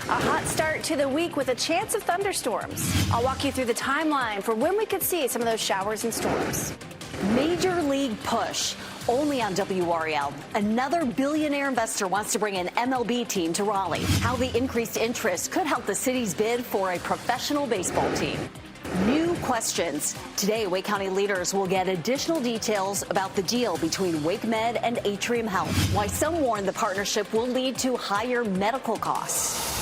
A hot start to the week with a chance of thunderstorms. I'll walk you through the timeline for when we could see some of those showers and storms. Major League push. Only on WRAL. Another billionaire investor wants to bring an MLB team to Raleigh. How the increased interest could help the city's bid for a professional baseball team. New questions. Today, Wake County leaders will get additional details about the deal between WakeMed and Atrium Health. Why some warn the partnership will lead to higher medical costs.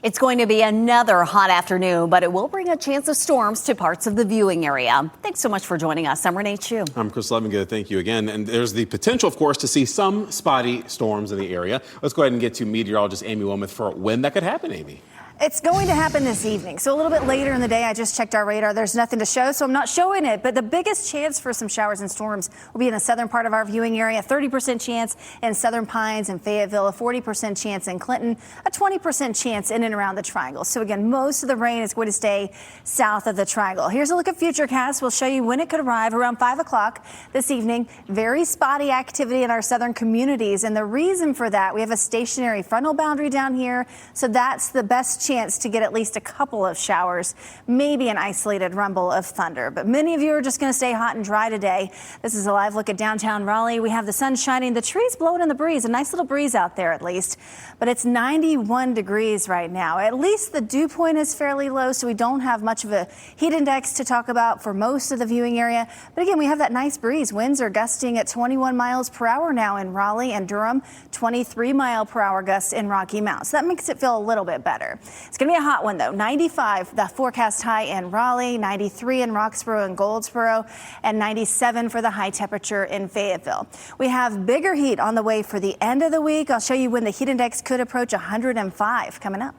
It's going to be another hot afternoon, but it will bring a chance of storms to parts of the viewing area. Thanks so much for joining us. I'm Renee Chu. I'm Chris Levingood. Thank you again. And there's the potential, of course, to see some spotty storms in the area. Let's go ahead and get to meteorologist Amy Wilmoth for when that could happen, Amy. It's going to happen this evening. So a little bit later in the day, I just checked our radar. There's nothing to show, so I'm not showing it. But the biggest chance for some showers and storms will be in the southern part of our viewing area. 30% chance in Southern Pines and Fayetteville, a 40% chance in Clinton, a 20% chance in and around the Triangle. So again, most of the rain is going to stay south of the Triangle. Here's a look at Futurecast. We'll show you when it could arrive around 5 o'clock this evening. Very spotty activity in our southern communities. And the reason for that, we have a stationary frontal boundary down here. So that's the best chance to get at least a couple of showers, maybe an isolated rumble of thunder. But many of you are just going to stay hot and dry today. This is a live look at downtown Raleigh. We have the sun shining, the trees blowing in the breeze, a nice little breeze out there at least. But it's 91 degrees right now. At least the dew point is fairly low, so we don't have much of a heat index to talk about for most of the viewing area. But again, we have that nice breeze. Winds are gusting at 21 miles per hour now in Raleigh and Durham, 23 mile per hour gusts in Rocky Mount. So that makes it feel a little bit better. It's going to be a hot one, though. 95, the forecast high in Raleigh, 93 in Roxborough and Goldsboro, and 97 for the high temperature in Fayetteville. We have bigger heat on the way for the end of the week. I'll show you when the heat index could approach 105 coming up.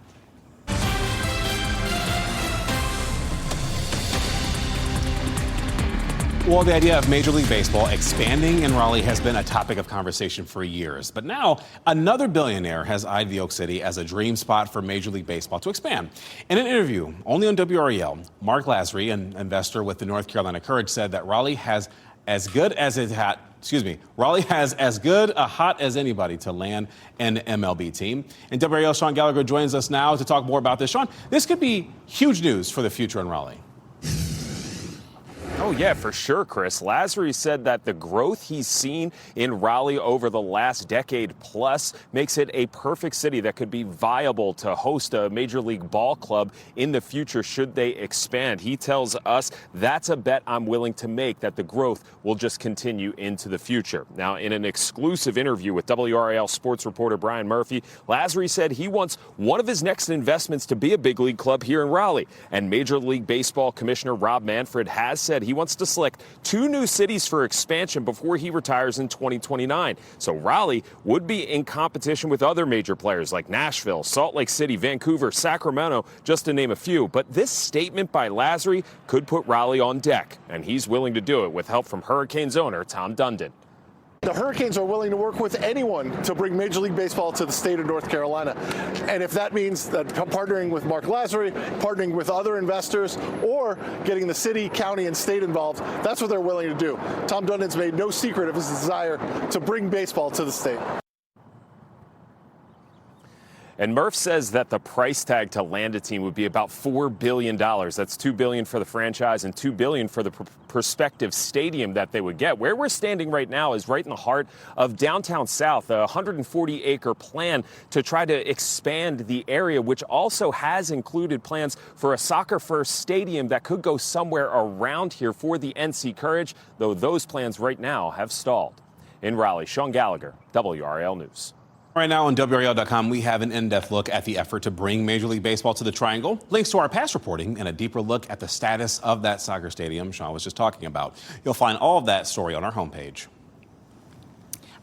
Well, the idea of Major League Baseball expanding in Raleigh has been a topic of conversation for years. But now another billionaire has eyed the Oak City as a dream spot for Major League Baseball to expand. In an interview only on WRAL, Mark Lasry, an investor with the North Carolina Courage, said that Raleigh has as good a hot as anybody to land an MLB team. And WRAL's Sean Gallagher joins us now to talk more about this. Sean, this could be huge news for the future in Raleigh. Oh, yeah, for sure, Chris. Lasry said that the growth he's seen in Raleigh over the last decade plus makes it a perfect city that could be viable to host a Major League ball club in the future should they expand. He tells us that's a bet I'm willing to make, that the growth will just continue into the future. Now, in an exclusive interview with WRAL sports reporter Brian Murphy, Lasry said he wants one of his next investments to be a big league club here in Raleigh. And Major League Baseball Commissioner Rob Manfred has said he wants to select 2 new cities for expansion before he retires in 2029. So Raleigh would be in competition with other major players like Nashville, Salt Lake City, Vancouver, Sacramento, just to name a few. But this statement by Lasry could put Raleigh on deck, and he's willing to do it with help from Hurricanes owner Tom Dundon. The Hurricanes are willing to work with anyone to bring Major League Baseball to the state of North Carolina. And if that means that partnering with Mark Lasry, partnering with other investors, or getting the city, county, and state involved, that's what they're willing to do. Tom Dundon's made no secret of his desire to bring baseball to the state. And Murph says that the price tag to land a team would be about $4 billion. That's $2 billion for the franchise and $2 billion for the prospective stadium that they would get. Where we're standing right now is right in the heart of downtown South, a 140-acre plan to try to expand the area, which also has included plans for a soccer-first stadium that could go somewhere around here for the NC Courage, though those plans right now have stalled. In Raleigh, Sean Gallagher, WRAL News. Right now on WRAL.com, we have an in-depth look at the effort to bring Major League Baseball to the Triangle, links to our past reporting, and a deeper look at the status of that soccer stadium Sean was just talking about. You'll find all of that story on our homepage.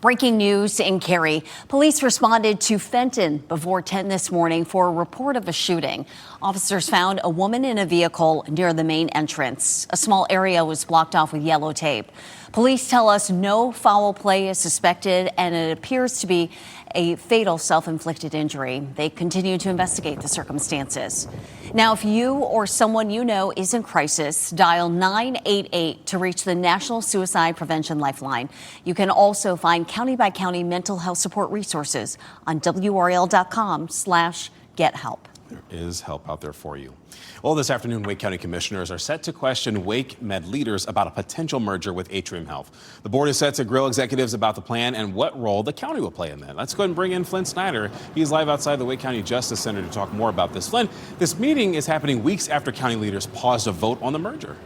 Breaking news in Cary. Police responded to Fenton before 10 this morning for a report of a shooting. Officers found a woman in a vehicle near the main entrance. A small area was blocked off with yellow tape. Police tell us no foul play is suspected, and it appears to be a fatal self-inflicted injury. They continue to investigate the circumstances. Now, if you or someone you know is in crisis, dial 988 to reach the National Suicide Prevention Lifeline. You can also find county-by-county mental health support resources on WRAL.com/gethelp. There is help out there for you. Well, this afternoon, Wake County commissioners are set to question Wake Med leaders about a potential merger with Atrium Health. The board is set to grill executives about the plan and what role the county will play in that. Let's go ahead and bring in Flynn Snyder. He's live outside the Wake County Justice Center to talk more about this. Flynn, this meeting is happening weeks after county leaders paused a vote on the merger.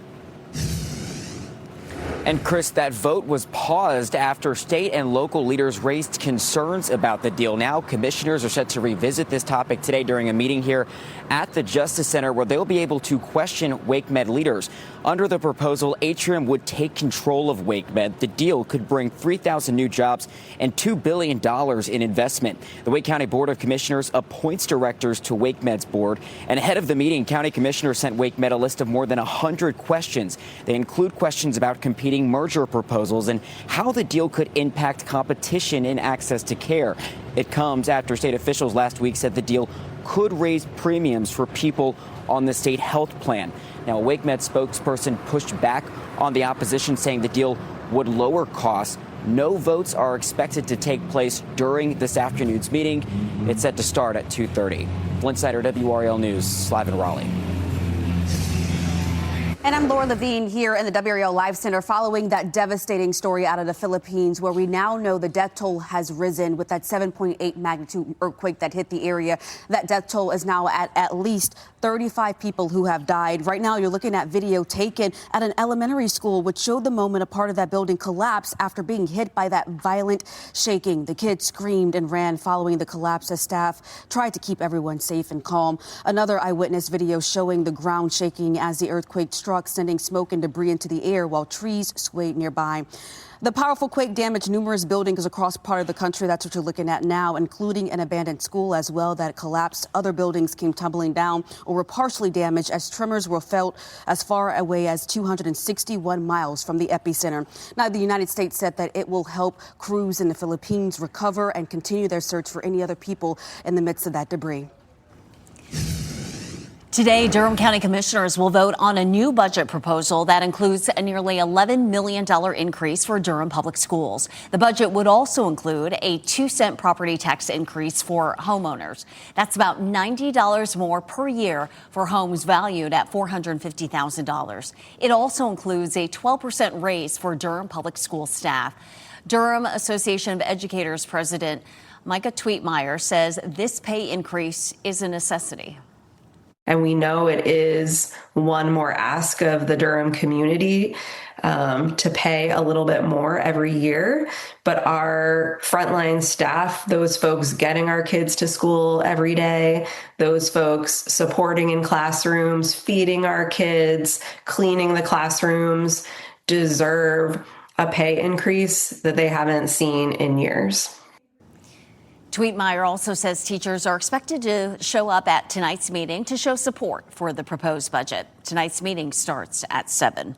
And Chris, that vote was paused after state and local leaders raised concerns about the deal. Now commissioners are set to revisit this topic today during a meeting here at the Justice Center, where they'll be able to question Wake Med leaders. Under the proposal, Atrium would take control of Wake Med. The deal could bring 3,000 new jobs and $2 billion in investment. The Wake County Board of Commissioners appoints directors to Wake Med's board. And ahead of the meeting, county commissioners sent Wake Med a list of more than 100 questions. They include questions about competing merger proposals and how the deal could impact competition and access to care. It comes after state officials last week said the deal could raise premiums for people on the state health plan. Now, a Wake Med spokesperson pushed back on the opposition, saying the deal would lower costs. No votes are expected to take place during this afternoon's meeting. It's set to start at 2:30. Flynn Snyder, WRAL News, live in Raleigh. And I'm Laura Levine here in the WRAL Live Center following that devastating story out of the Philippines, where we now know the death toll has risen with that 7.8 magnitude earthquake that hit the area. That death toll is now at least 35 people who have died. Right now, you're looking at video taken at an elementary school, which showed the moment a part of that building collapsed after being hit by that violent shaking. The kids screamed and ran following the collapse as staff tried to keep everyone safe and calm. Another eyewitness video showing the ground shaking as the earthquake struck, sending smoke and debris into the air while trees swayed nearby. The powerful quake damaged numerous buildings across part of the country. That's what you're looking at now, including an abandoned school as well that collapsed. Other buildings came tumbling down or were partially damaged as tremors were felt as far away as 261 miles from the epicenter. Now, the United States said that it will help crews in the Philippines recover and continue their search for any other people in the midst of that debris. Today, Durham County Commissioners will vote on a new budget proposal that includes a nearly $11 million increase for Durham Public Schools. The budget would also include a 2-cent property tax increase for homeowners. That's about $90 more per year for homes valued at $450,000. It also includes a 12% raise for Durham Public School staff. Durham Association of Educators President Micah Tweetmeyer says this pay increase is a necessity. And we know it is one more ask of the Durham community to pay a little bit more every year. But our frontline staff, those folks getting our kids to school every day, those folks supporting in classrooms, feeding our kids, cleaning the classrooms, deserve a pay increase that they haven't seen in years. Tweetmeyer also says teachers are expected to show up at tonight's meeting to show support for the proposed budget. Tonight's meeting starts at 7.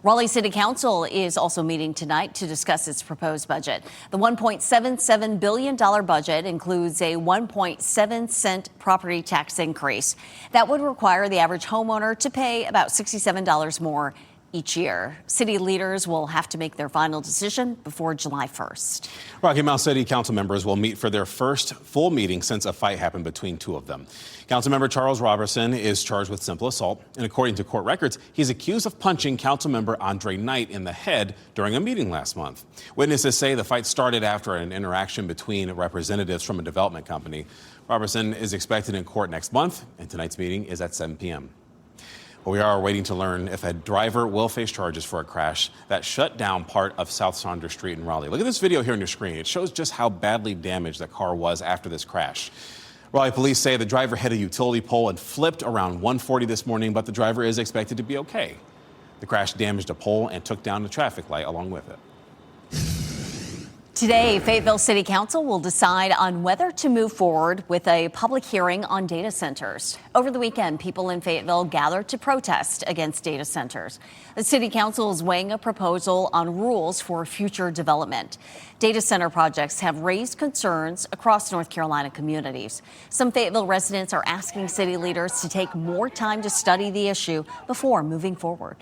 Raleigh City Council is also meeting tonight to discuss its proposed budget. The $1.77 billion budget includes a 1.7-cent property tax increase. That would require the average homeowner to pay about $67 more each year. City leaders will have to make their final decision before July 1st. Rocky Mount City Council members will meet for their first full meeting since a fight happened between two of them. Councilmember Charles Robertson is charged with simple assault, and according to court records, he's accused of punching Councilmember Andre Knight in the head during a meeting last month. Witnesses say the fight started after an interaction between representatives from a development company. Robertson is expected in court next month, and tonight's meeting is at 7 p.m. We are waiting to learn if a driver will face charges for a crash that shut down part of South Saunders Street in Raleigh. Look at this video here on your screen. It shows just how badly damaged the car was after this crash. Raleigh police say the driver hit a utility pole and flipped around 1:40 this morning, but the driver is expected to be okay. The crash damaged a pole and took down the traffic light along with it. Today, Fayetteville City Council will decide on whether to move forward with a public hearing on data centers. Over the weekend, people in Fayetteville gathered to protest against data centers. The City Council is weighing a proposal on rules for future development. Data center projects have raised concerns across North Carolina communities. Some Fayetteville residents are asking city leaders to take more time to study the issue before moving forward.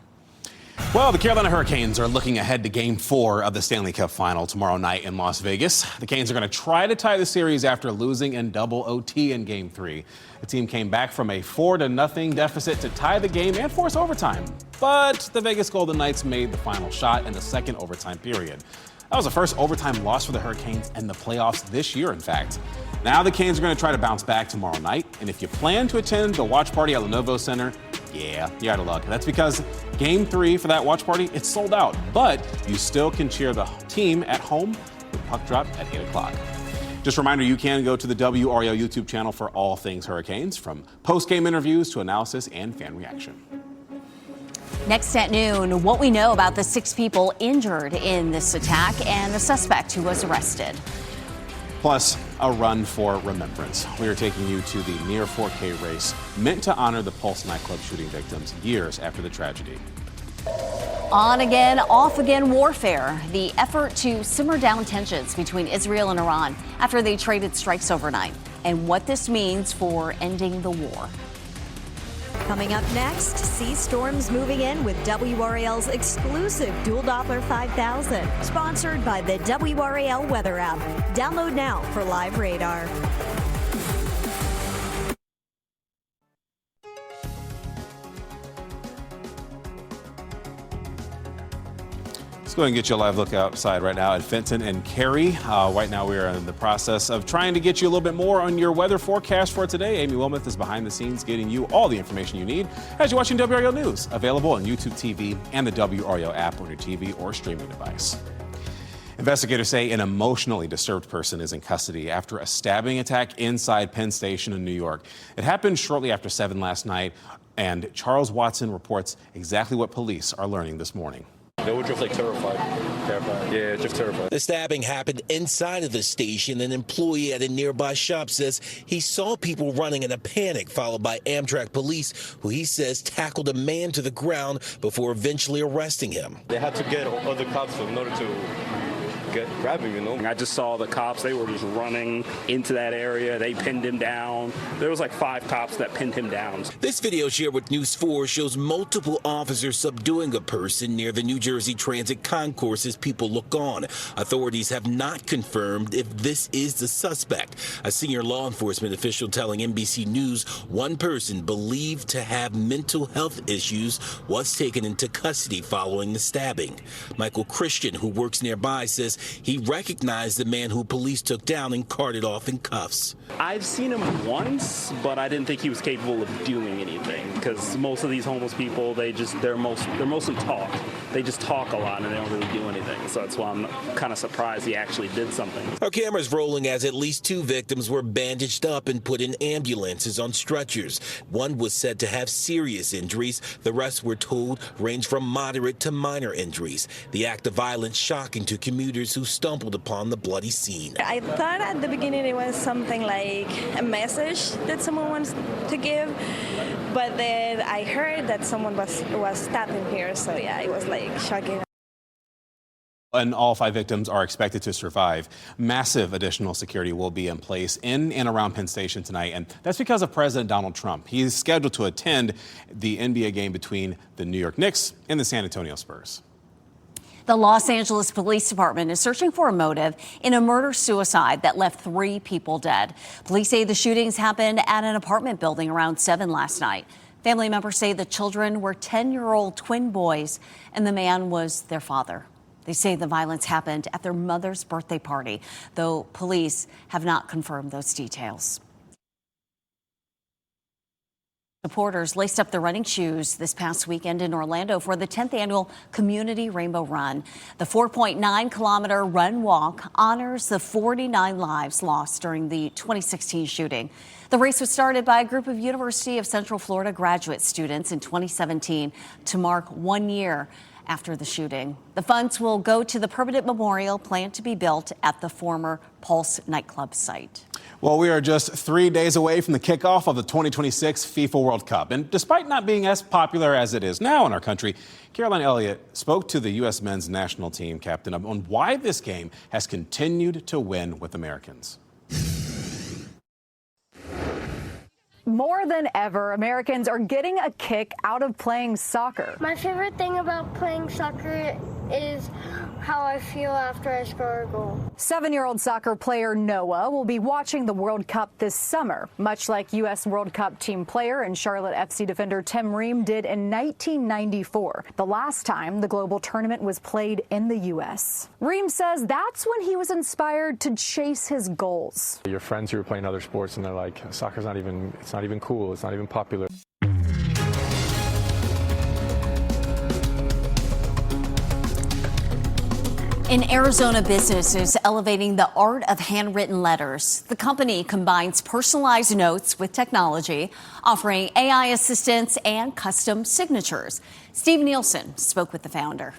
Well, the Carolina Hurricanes are looking ahead to Game 4 of the Stanley Cup Final tomorrow night in Las Vegas. The Canes are going to try to tie the series after losing in double OT in Game 3. The team came back from a 4-0 deficit to tie the game and force overtime. But the Vegas Golden Knights made the final shot in the second overtime period. That was the first overtime loss for the Hurricanes in the playoffs this year, in fact. Now the Canes are going to try to bounce back tomorrow night. And if you plan to attend the watch party at Lenovo Center, yeah, you're out of luck. That's because Game 3 for that watch party, it's sold out. But you still can cheer the team at home with puck drop at 8 o'clock. Just a reminder, you can go to the WRAL YouTube channel for all things Hurricanes, from post-game interviews to analysis and fan reaction. Next at noon, what we know about the 6 people injured in this attack and the suspect who was arrested. Plus, a run for remembrance. We are taking you to the near 4K race meant to honor the Pulse nightclub shooting victims years after the tragedy. On again, off again warfare. The effort to simmer down tensions between Israel and Iran after they traded strikes overnight, and what this means for ending the war. Coming up next, sea storms moving in with WRAL's exclusive Dual Doppler 5000, sponsored by the WRAL Weather app. Download now for live radar. Let's go ahead and get you a live look outside right now at Fenton and Cary. Right now we are in the process of trying to get you a little bit more on your weather forecast for today. Amy Wilmoth is behind the scenes getting you all the information you need as you're watching WRAL News, available on YouTube TV and the WRAL app on your TV or streaming device. Investigators say an emotionally disturbed person is in custody after a stabbing attack inside Penn Station in New York. It happened shortly after 7 last night, and Charles Watson reports exactly what police are learning this morning. They were just like terrified. Yeah, just terrified. The stabbing happened inside of the station. An employee at a nearby shop says he saw people running in a panic, followed by Amtrak police, who he says tackled a man to the ground before eventually arresting him. They had to get other cops in order to grab him, you know. I just saw the cops. They were just running into that area. They pinned him down. There was like 5 cops that pinned him down. This video shared with News 4 shows multiple officers subduing a person near the New Jersey Transit concourse as people look on. Authorities have not confirmed if this is the suspect. A senior law enforcement official telling NBC News one person believed to have mental health issues was taken into custody following the stabbing. Michael Christian, who works nearby, says he recognized the man who police took down and carted off in cuffs. I've seen him once, but I didn't think he was capable of doing anything, because most of these homeless people, they're mostly talk. They just talk a lot and they don't really do anything. So that's why I'm kind of surprised he actually did something. Our cameras rolling as at least 2 victims were bandaged up and put in ambulances on stretchers. One was said to have serious injuries. The rest, we're told, range from moderate to minor injuries. The act of violence shocking to commuters who stumbled upon the bloody scene. I thought at the beginning it was something like a message that someone wants to give, but then I heard that someone was stabbed in here, so yeah, it was like shocking. And all 5 victims are expected to survive. Massive additional security will be in place in and around Penn Station tonight, and that's because of President Donald Trump. He's scheduled to attend the NBA game between the New York Knicks and the San Antonio Spurs. The Los Angeles Police Department is searching for a motive in a murder-suicide that left 3 people dead. Police say the shootings happened at an apartment building around 7 last night. Family members say the children were 10-year-old twin boys and the man was their father. They say the violence happened at their mother's birthday party, though police have not confirmed those details. Supporters laced up their running shoes this past weekend in Orlando for the 10th annual Community Rainbow Run. The 4.9-kilometer run walk honors the 49 lives lost during the 2016 shooting. The race was started by a group of University of Central Florida graduate students in 2017 to mark 1 year after the shooting. The funds will go to the permanent memorial planned to be built at the former Pulse nightclub site. Well, we are just 3 days away from the kickoff of the 2026 FIFA World Cup. And despite not being as popular as it is now in our country, Caroline Elliott spoke to the U.S. men's national team captain on why this game has continued to win with Americans. More than ever, Americans are getting a kick out of playing soccer. My favorite thing about playing soccer is how I feel after I score a goal. 7-year-old soccer player Noah will be watching the World Cup this summer, much like U.S. World Cup team player and Charlotte FC defender Tim Ream did in 1994, the last time the global tournament was played in the U.S. Ream says that's when he was inspired to chase his goals. Your friends who are playing other sports and they're like, soccer's not even cool, it's not even popular. In Arizona, business is elevating the art of handwritten letters. The company combines personalized notes with technology, offering AI assistance and custom signatures. Steve Nielsen spoke with the founder.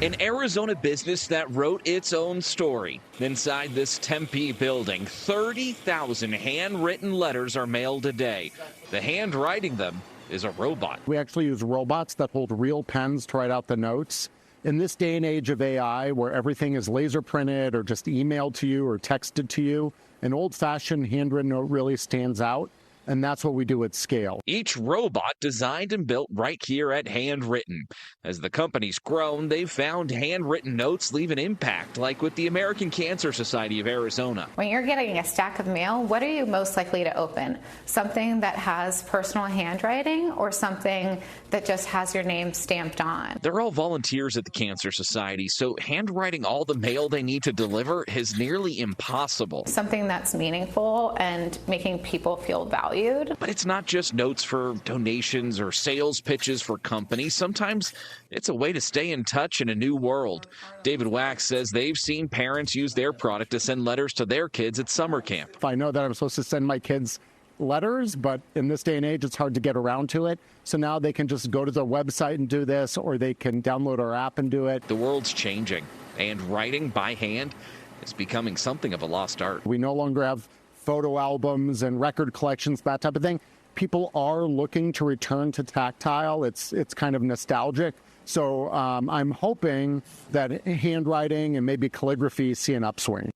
An Arizona business that wrote its own story. Inside this Tempe building, 30,000 handwritten letters are mailed a day. The hand writing them is a robot. We actually use robots that hold real pens to write out the notes. In this day and age of AI, where everything is laser printed or just emailed to you or texted to you, an old-fashioned handwritten note really stands out, and that's what we do at scale. Each robot designed and built right here at Handwritten. As the company's grown, they've found handwritten notes leave an impact, like with the American Cancer Society of Arizona. When you're getting a stack of mail, what are you most likely to open? Something that has personal handwriting or something that just has your name stamped on? They're all volunteers at the Cancer Society, so handwriting all the mail they need to deliver is nearly impossible. Something that's meaningful and making people feel valued. But it's not just notes for donations or sales pitches for companies. Sometimes it's a way to stay in touch in a new world. David Wax says they've seen parents use their product to send letters to their kids at summer camp. I know that I'm supposed to send my kids letters, but in this day and age, it's hard to get around to it. So now they can just go to the website and do this, or they can download our app and do it. The world's changing, and writing by hand is becoming something of a lost art. We no longer have photo albums and record collections, that type of thing. People are looking to return to tactile. It's kind of nostalgic. So I'm hoping that handwriting and maybe calligraphy see an upswing.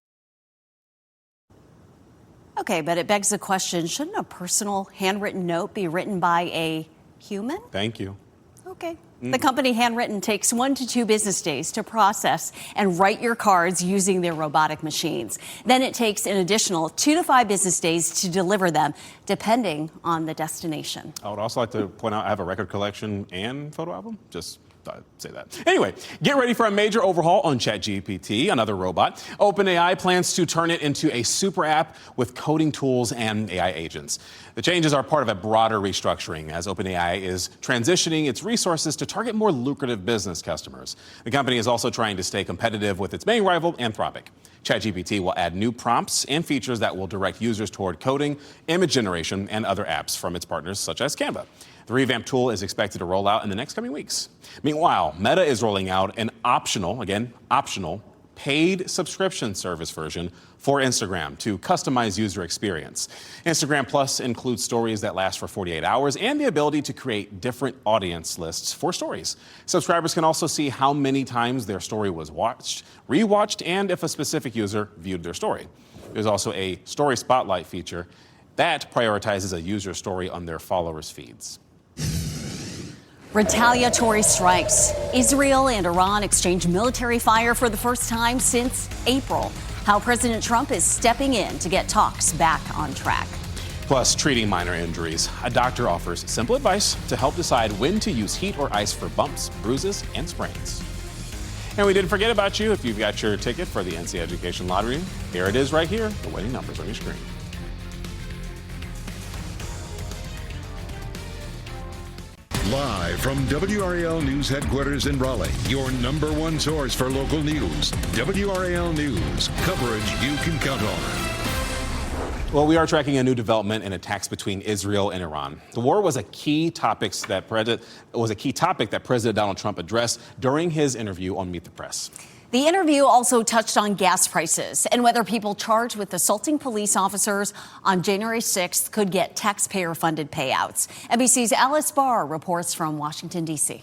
Okay, but it begs the question, shouldn't a personal handwritten note be written by a human? Thank you. Okay. The company Handwritten takes 1 to 2 business days to process and write your cards using their robotic machines. Then it takes an additional 2 to 5 business days to deliver them, depending on the destination. I would also like to point out I have a record collection and photo album. Just thought I'd say that. Anyway, get ready for a major overhaul on ChatGPT, another robot. OpenAI plans to turn it into a super app with coding tools and AI agents. The changes are part of a broader restructuring as OpenAI is transitioning its resources to target more lucrative business customers. The company is also trying to stay competitive with its main rival, Anthropic. ChatGPT will add new prompts and features that will direct users toward coding, image generation, and other apps from its partners, such as Canva. The revamped tool is expected to roll out in the next coming weeks. Meanwhile, Meta is rolling out an optional, paid subscription service version for Instagram to customize user experience. Instagram Plus includes stories that last for 48 hours and the ability to create different audience lists for stories. Subscribers can also see how many times their story was watched, rewatched, and if a specific user viewed their story. There's also a story spotlight feature that prioritizes a user story on their followers' feeds. Retaliatory strikes. Israel and Iran exchanged military fire for the first time since April. How President Trump is stepping in to get talks back on track. Plus, treating minor injuries. A doctor offers simple advice to help decide when to use heat or ice for bumps, bruises, and sprains. And we didn't forget about you. If you've got your ticket for the NC Education Lottery, here it is right here, the winning numbers on your screen. Live from WRAL News Headquarters in Raleigh, your #1 source for local news. WRAL News, coverage you can count on. Well, we are tracking a new development in attacks between Israel and Iran. The war was a key topic that President Donald Trump addressed during his interview on Meet the Press. The interview also touched on gas prices and whether people charged with assaulting police officers on January 6th could get taxpayer-funded payouts. NBC's Alice Barr reports from Washington, D.C.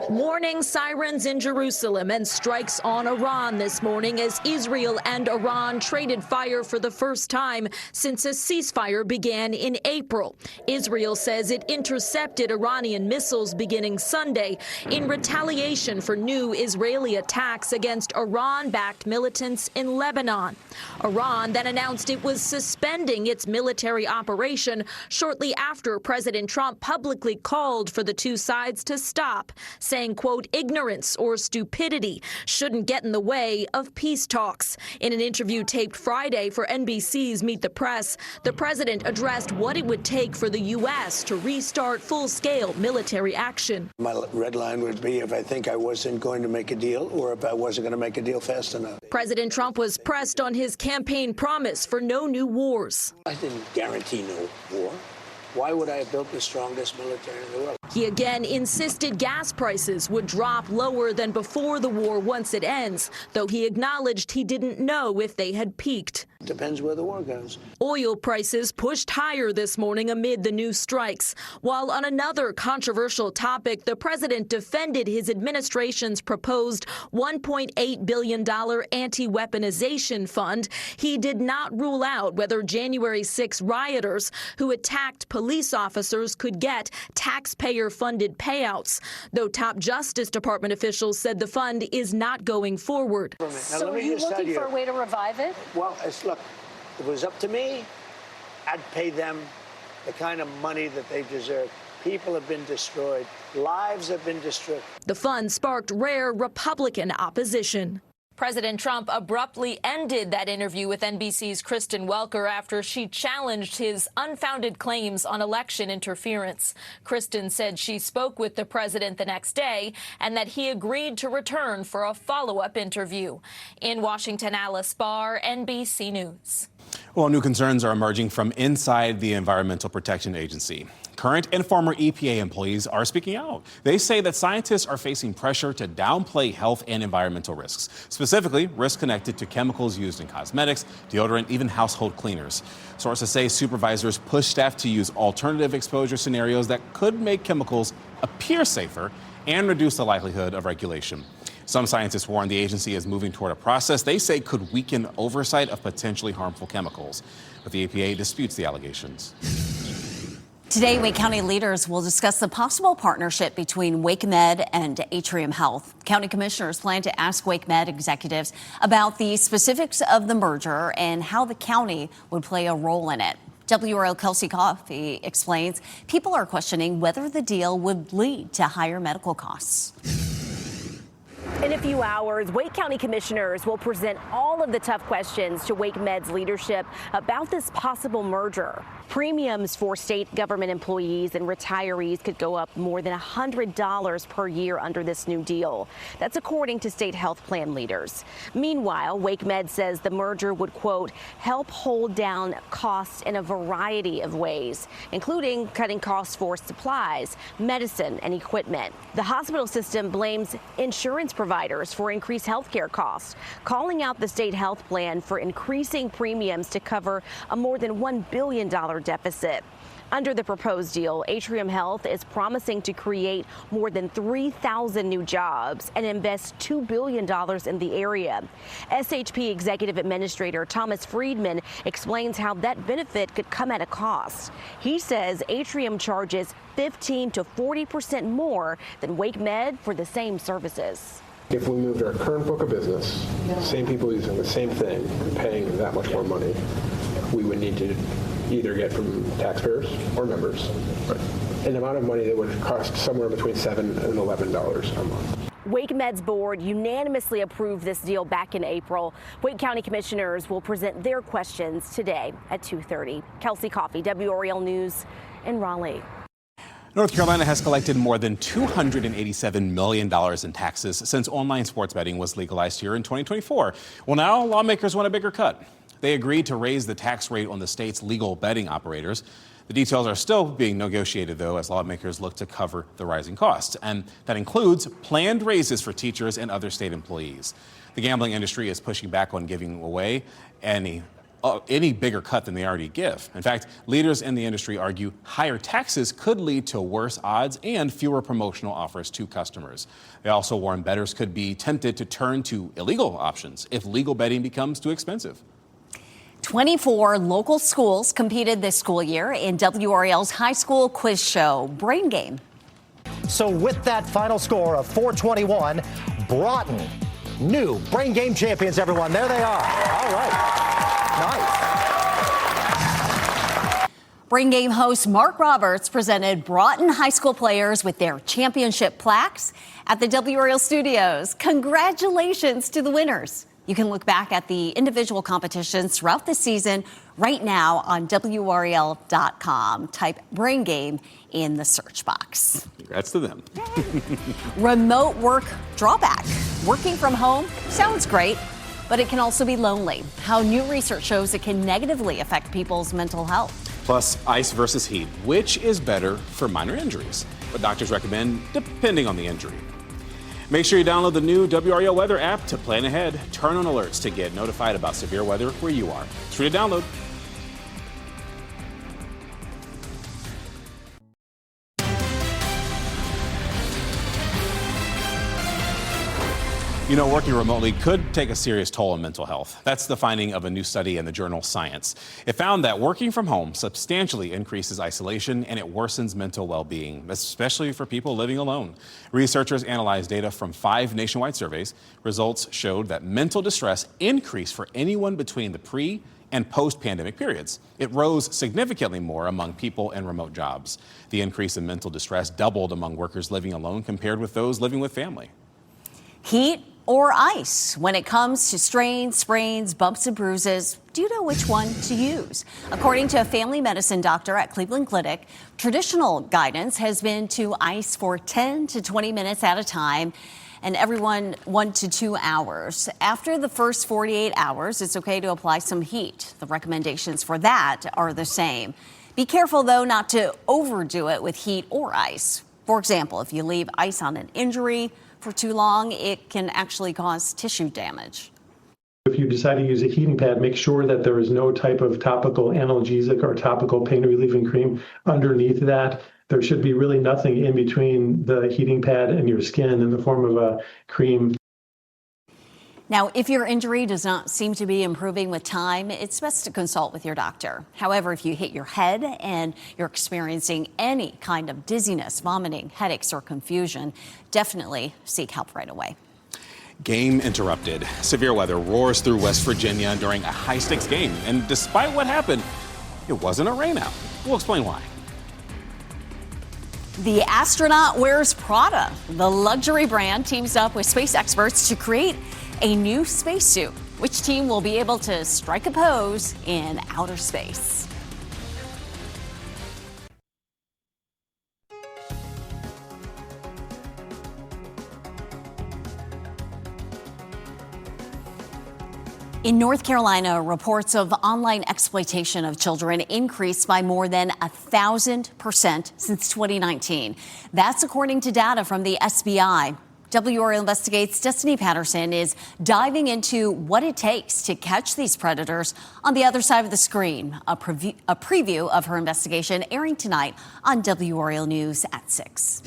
Warning sirens in Jerusalem and strikes on Iran this morning as Israel and Iran traded fire for the first time since a ceasefire began in April. Israel says it intercepted Iranian missiles beginning Sunday in retaliation for new Israeli attacks against Iran-backed militants in Lebanon. Iran then announced it was suspending its military operation shortly after President Trump publicly called for the two sides to stop, saying, quote, ignorance or stupidity shouldn't get in the way of peace talks. In an interview taped Friday for NBC's Meet the Press, the president addressed what it would take for the U.S. to restart full-scale military action. My red line would be if I think I wasn't going to make a deal or if I wasn't going to make a deal fast enough. President Trump was pressed on his campaign promise for no new wars. I didn't guarantee no war. Why would I have built the strongest military in the world? He again insisted gas prices would drop lower than before the war once it ends, though he acknowledged he didn't know if they had peaked. Depends where the war goes. Oil prices pushed higher this morning amid the new strikes. While on another controversial topic, the president defended his administration's proposed $1.8 billion anti-weaponization fund. He did not rule out whether January 6 rioters who attacked police officers could get taxpayer-funded payouts, though top Justice Department officials said the fund is not going forward. So are you looking for a way to revive it? Well, look, if it was up to me, I'd pay them the kind of money that they deserve. People have been destroyed. Lives have been destroyed. The fund sparked rare Republican opposition. President Trump abruptly ended that interview with NBC's Kristen Welker after she challenged his unfounded claims on election interference. Kristen said she spoke with the president the next day and that he agreed to return for a follow-up interview. In Washington, Alice Barr, NBC News. Well, new concerns are emerging from inside the Environmental Protection Agency. Current and former EPA employees are speaking out. They say that scientists are facing pressure to downplay health and environmental risks, specifically risks connected to chemicals used in cosmetics, deodorant, even household cleaners. Sources say supervisors push staff to use alternative exposure scenarios that could make chemicals appear safer and reduce the likelihood of regulation. Some scientists warn the agency is moving toward a process they say could weaken oversight of potentially harmful chemicals. But the EPA disputes the allegations. Today, Wake County leaders will discuss the possible partnership between WakeMed and Atrium Health. County commissioners plan to ask WakeMed executives about the specifics of the merger and how the county would play a role in it. WRAL Kelsey Coffey explains people are questioning whether the deal would lead to higher medical costs. In a few hours, Wake County commissioners will present all of the tough questions to WakeMed's leadership about this possible merger. Premiums for state government employees and retirees could go up more than $100 per year under this new deal. That's according to state health plan leaders. Meanwhile, WakeMed says the merger would, quote, help hold down costs in a variety of ways, including cutting costs for supplies, medicine, and equipment. The hospital system blames insurance providers for increased health care costs, calling out the state health plan for increasing premiums to cover a more than $1 billion deficit. Under the proposed deal, Atrium Health is promising to create more than 3,000 new jobs and invest $2 billion in the area. SHP Executive Administrator Thomas Friedman explains how that benefit could come at a cost. He says Atrium charges 15 to 40% more than WakeMed for the same services. If we moved our current book of business, same people using the same thing, and paying that much more money, we would need to either get from taxpayers or members an amount of money that would cost somewhere between $7 and $11 a month. WakeMed's board unanimously approved this deal back in April. Wake County commissioners will present their questions today at 2:30. Kelsey Coffey, WRAL News in Raleigh. North Carolina has collected more than $287 million in taxes since online sports betting was legalized here in 2024. Well, now lawmakers want a bigger cut. They agreed to raise the tax rate on the state's legal betting operators. The details are still being negotiated, though, as lawmakers look to cover the rising costs. And that includes planned raises for teachers and other state employees. The gambling industry is pushing back on giving away any bigger cut than they already give. In fact, leaders in the industry argue higher taxes could lead to worse odds and fewer promotional offers to customers. They also warn bettors could be tempted to turn to illegal options if legal betting becomes too expensive. 24 local schools competed this school year in WRAL's high school quiz show, Brain Game. So with that final score of 421, Broughton, new Brain Game champions, everyone. There they are. All right. Nice. Brain Game host Mark Roberts presented Broughton High School players with their championship plaques at the WRAL studios. Congratulations to the winners. You can look back at the individual competitions throughout the season right now on WRAL.com. Type Brain Game in the search box. Congrats to them. Remote work drawback. Working from home sounds great, but it can also be lonely. How new research shows it can negatively affect people's mental health. Plus, ice versus heat. Which is better for minor injuries? What doctors recommend, depending on the injury. Make sure you download the new WRAL Weather app to plan ahead. Turn on alerts to get notified about severe weather where you are. It's free to download. You know, working remotely could take a serious toll on mental health. That's the finding of a new study in the journal Science. It found that working from home substantially increases isolation and it worsens mental well-being, especially for people living alone. Researchers analyzed data from 5 nationwide surveys. Results showed that mental distress increased for anyone between the pre- and post-pandemic periods. It rose significantly more among people in remote jobs. The increase in mental distress doubled among workers living alone compared with those living with family. Heat or ice? When it comes to strains, sprains, bumps and bruises, do you know which one to use? According to a family medicine doctor at Cleveland Clinic, traditional guidance has been to ice for 10 to 20 minutes at a time and everyone 1 to 2 hours. After the first 48 hours, it's okay to apply some heat. The recommendations for that are the same. Be careful, though, not to overdo it with heat or ice. For example, if you leave ice on an injury for too long, it can actually cause tissue damage. If you decide to use a heating pad, make sure that there is no type of topical analgesic or topical pain relieving cream underneath that. There should be really nothing in between the heating pad and your skin in the form of a cream. Now, if your injury does not seem to be improving with time, it's best to consult with your doctor. However, if you hit your head and you're experiencing any kind of dizziness, vomiting, headaches, or confusion, definitely seek help right away. Game interrupted. Severe weather roars through West Virginia during a high-stakes game. And despite what happened, it wasn't a rainout. We'll explain why. The astronaut wears Prada. The luxury brand teams up with space experts to create a new spacesuit. Which team will be able to strike a pose in outer space? In North Carolina, reports of online exploitation of children increased by more than 1,000% since 2019. That's according to data from the SBI. WRAL Investigates' Destiny Patterson is diving into what it takes to catch these predators on the other side of the screen. A preview of her investigation airing tonight on WRAL News at 6.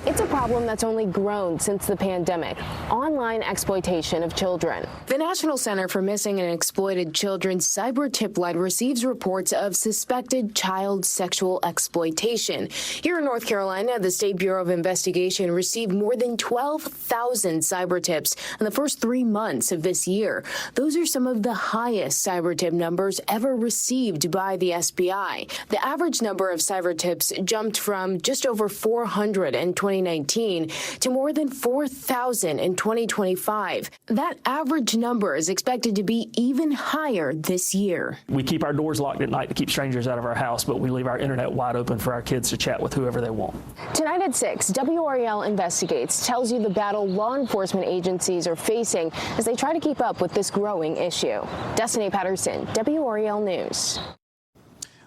It's a problem that's only grown since the pandemic, online exploitation of children. The National Center for Missing and Exploited Children's cyber tip line receives reports of suspected child sexual exploitation. Here in North Carolina, the State Bureau of Investigation received more than 12,000 cyber tips in the first 3 months of this year. Those are some of the highest cyber tip numbers ever received by the SBI. The average number of cyber tips jumped from just over 400 in 2019 2019 to more than 4,000 in 2025. That average number is expected to be even higher this year. We keep our doors locked at night to keep strangers out of our house, but we leave our internet wide open for our kids to chat with whoever they want. Tonight at 6, WRAL Investigates tells you the battle law enforcement agencies are facing as they try to keep up with this growing issue. Destiny Patterson, WRAL News.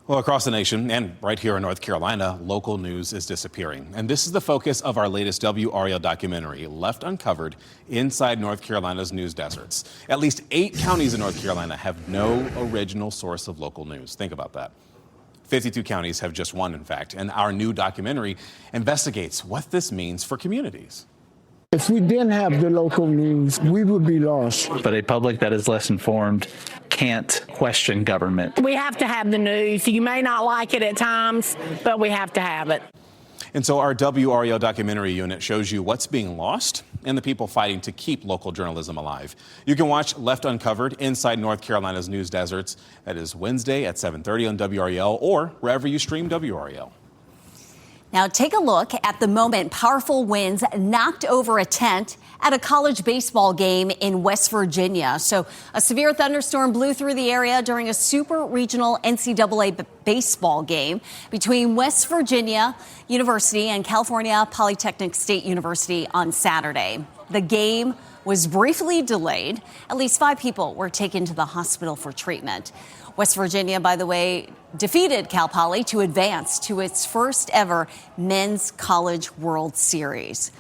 Well, across the nation and right here in North Carolina, local news is disappearing. And this is the focus of our latest WRAL documentary, Left Uncovered, Inside North Carolina's News Deserts. At least 8 counties in North Carolina have no original source of local news. Think about that. 52 counties have just one, in fact. And our new documentary investigates what this means for communities. If we didn't have the local news, we would be lost. But a public that is less informed can't question government. We have to have the news. You may not like it at times, but we have to have it. And so our WRAL documentary unit shows you what's being lost and the people fighting to keep local journalism alive. You can watch Left Uncovered, Inside North Carolina's News Deserts. That is Wednesday at 7:30 on WRAL or wherever you stream WRAL. Now take a look at the moment powerful winds knocked over a tent at a college baseball game in West Virginia. So a severe thunderstorm blew through the area during a super regional NCAA baseball game between West Virginia University and California Polytechnic State University on Saturday. The game was briefly delayed. At least 5 people were taken to the hospital for treatment. West Virginia, by the way, defeated Cal Poly to advance to its first ever Men's College World Series.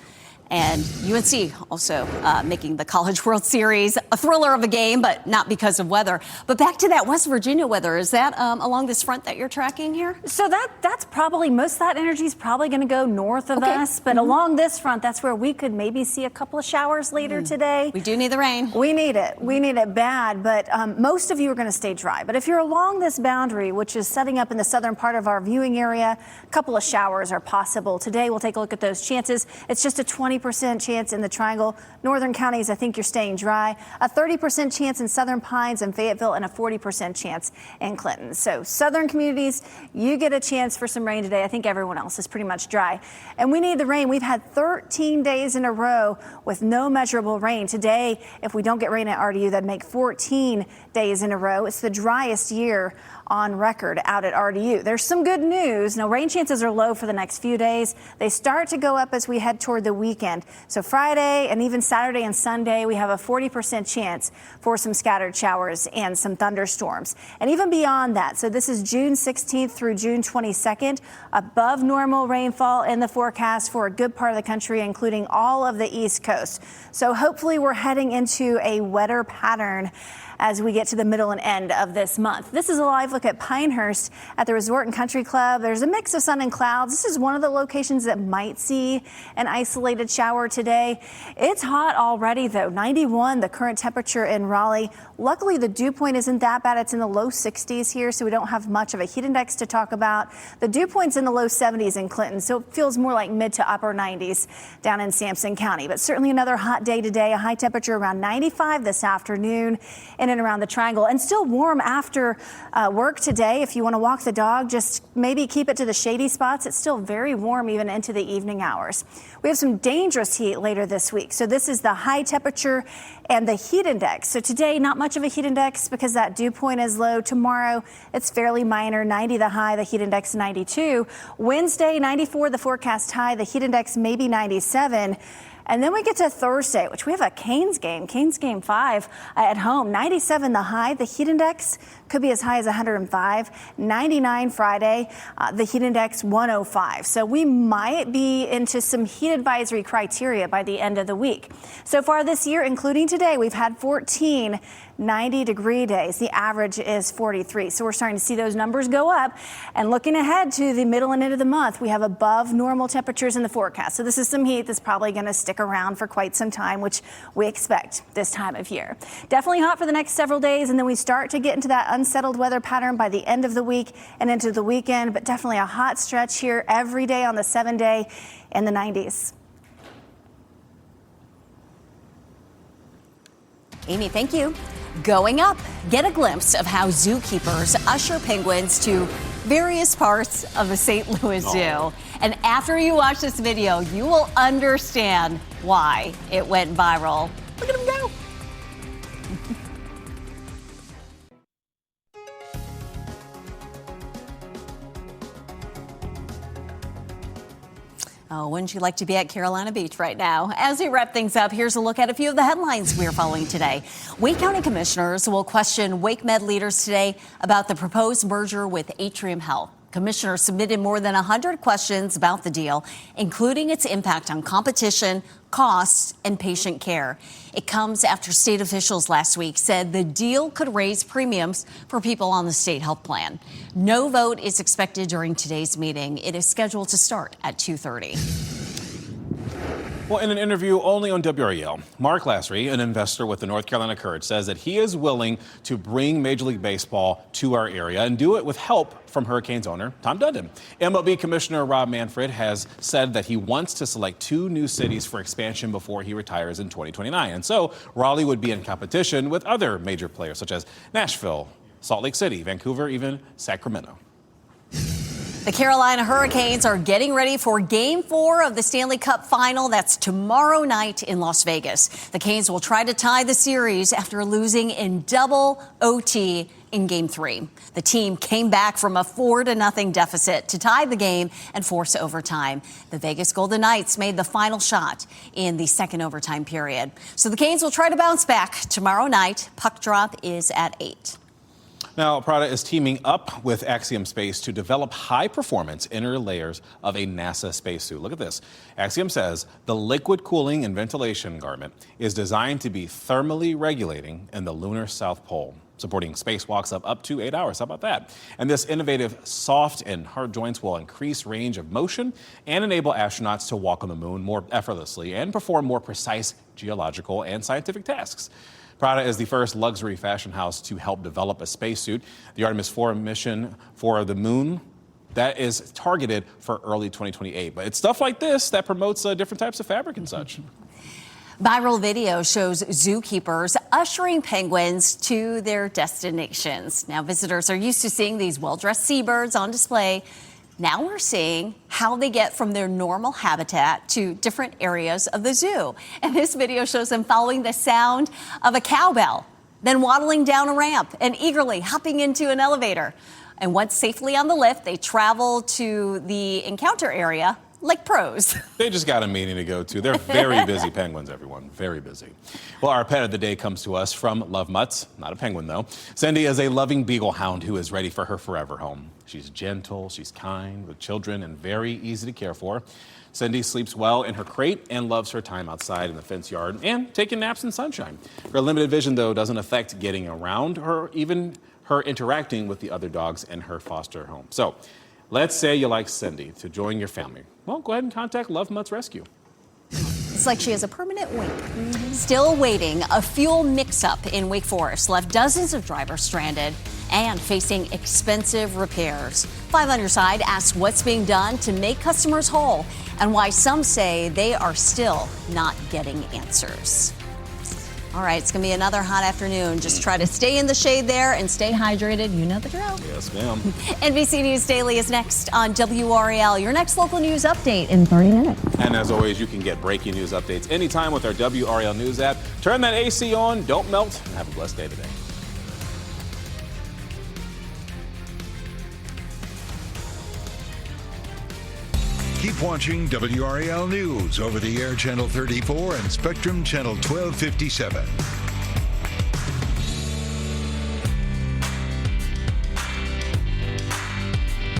And UNC also making the College World Series a thriller of a game, but not because of weather. But back to that West Virginia weather. Is that along this front that you're tracking here? So that's probably, most of that energy is probably going to go north of us. But along this front, that's where we could maybe see a couple of showers later today. We do need the rain. We need it. We need it bad. But most of you are going to stay dry. But if you're along this boundary, which is setting up in the southern part of our viewing area, a couple of showers are possible. Today, we'll take a look at those chances. It's just a 20% chance in the Triangle. Northern counties, I think you're staying dry. A 30% chance in Southern Pines and Fayetteville, and a 40% chance in Clinton. So southern communities, you get a chance for some rain today. I think everyone else is pretty much dry. And we need the rain. We've had 13 days in a row with no measurable rain. Today, if we don't get rain at RDU, that'd make 14 days in a row. It's the driest year on record out at RDU. There's some good news. Now, rain chances are low for the next few days. They start to go up as we head toward the weekend. So Friday and even Saturday and Sunday, we have a 40% chance for some scattered showers and some thunderstorms. And even beyond that, so this is June 16th through June 22nd, above normal rainfall in the forecast for a good part of the country, including all of the East Coast. So hopefully we're heading into a wetter pattern as we get to the middle and end of this month. This is a live look at Pinehurst at the Resort and Country Club. There's a mix of sun and clouds. This is one of the locations that might see an isolated shower today. It's hot already, though. 91, the current temperature in Raleigh. Luckily, the dew point isn't that bad. It's in the low 60s here, so we don't have much of a heat index to talk about. The dew point's in the low 70s in Clinton, so it feels more like mid to upper 90s down in Sampson County. But certainly another hot day today, a high temperature around 95 this afternoon in and around the Triangle, and still warm after work today. If you want to walk the dog, just maybe keep it to the shady spots. It's still very warm even into the evening hours. We have some dangerous heat later this week. So this is the high temperature and the heat index. So today, not much of a heat index because that dew point is low. Tomorrow, it's fairly minor, 90 the high, the heat index 92. Wednesday, 94 the forecast high, the heat index maybe 97. And then we get to Thursday, which we have a Canes game Game 5 at home. 97 the high, the heat index could be as high as 105. 99 Friday, the heat index 105. So we might be into some heat advisory criteria by the end of the week. So far this year, including today, we've had 14 90-degree days. The average is 43. So we're starting to see those numbers go up. And looking ahead to the middle and end of the month, we have above normal temperatures in the forecast. So this is some heat that's probably going to stick around for quite some time, which we expect this time of year. Definitely hot for the next several days, and then we start to get into that unsettled weather pattern by the end of the week and into the weekend, but definitely a hot stretch here every day on the 7-day in the 90s. Amy, thank you. Going up, get a glimpse of how zookeepers usher penguins to various parts of the St. Louis Zoo. And after you watch this video, you will understand why it went viral. Look at him go. Oh, wouldn't you like to be at Carolina Beach right now? As we wrap things up, here's a look at a few of the headlines we're following today. Wake County commissioners will question Wake Med leaders today about the proposed merger with Atrium Health. Commissioners submitted more than 100 questions about the deal, including its impact on competition, costs, and patient care. It comes after state officials last week said the deal could raise premiums for people on the state health plan. No vote is expected during today's meeting. It is scheduled to start at 2:30. Well, in an interview only on WRAL, Mark Lassery, an investor with the North Carolina Courage, says that he is willing to bring Major League Baseball to our area and do it with help from Hurricanes owner Tom Dundon. MLB Commissioner Rob Manfred has said that he wants to select 2 new cities for expansion before he retires in 2029. And so Raleigh would be in competition with other major players such as Nashville, Salt Lake City, Vancouver, even Sacramento. The Carolina Hurricanes are getting ready for Game 4 of the Stanley Cup Final. That's tomorrow night in Las Vegas. The Canes will try to tie the series after losing in double OT in Game 3. The team came back from a 4-0 deficit to tie the game and force overtime. The Vegas Golden Knights made the final shot in the second overtime period. So the Canes will try to bounce back tomorrow night. Puck drop is at 8. Now, Prada is teaming up with Axiom Space to develop high-performance inner layers of a NASA spacesuit. Look at this. Axiom says the liquid cooling and ventilation garment is designed to be thermally regulating in the lunar South Pole, supporting spacewalks of up to 8 hours. How about that? And this innovative soft and hard joints will increase range of motion and enable astronauts to walk on the moon more effortlessly and perform more precise geological and scientific tasks. Prada is the first luxury fashion house to help develop a spacesuit. The Artemis 4 mission for the moon, that is targeted for early 2028. But it's stuff like this that promotes different types of fabric and such. Viral video shows zookeepers ushering penguins to their destinations. Now, visitors are used to seeing these well-dressed seabirds on display. Now we're seeing how they get from their normal habitat to different areas of the zoo. And this video shows them following the sound of a cowbell, then waddling down a ramp and eagerly hopping into an elevator. And once safely on the lift, they travel to the encounter area like pros. They just got a meeting to go to. They're very busy penguins, everyone. Very busy. Well, our pet of the day comes to us from Love Mutts. Not a penguin, though. Cindy is a loving beagle hound who is ready for her forever home. She's gentle, she's kind with children, and very easy to care for. Cindy sleeps well in her crate and loves her time outside in the fence yard and taking naps in sunshine. Her limited vision, though, doesn't affect getting around or even her interacting with the other dogs in her foster home. So, let's say you like Cindy to join your family. Well, go ahead and contact Love Mutts Rescue. It's like she has a permanent wing. Still waiting, a fuel mix-up in Wake Forest left dozens of drivers stranded and facing expensive repairs. 5 on Your Side asks what's being done to make customers whole and why some say they are still not getting answers. All right, it's going to be another hot afternoon. Just try to stay in the shade there and stay hydrated. You know the drill. Yes, ma'am. NBC News Daily is next on WRAL. Your next local news update in 30 minutes. And as always, you can get breaking news updates anytime with our WRAL News app. Turn that AC on, don't melt, and have a blessed day today. Keep watching WRAL News over the air Channel 34 and Spectrum Channel 1257.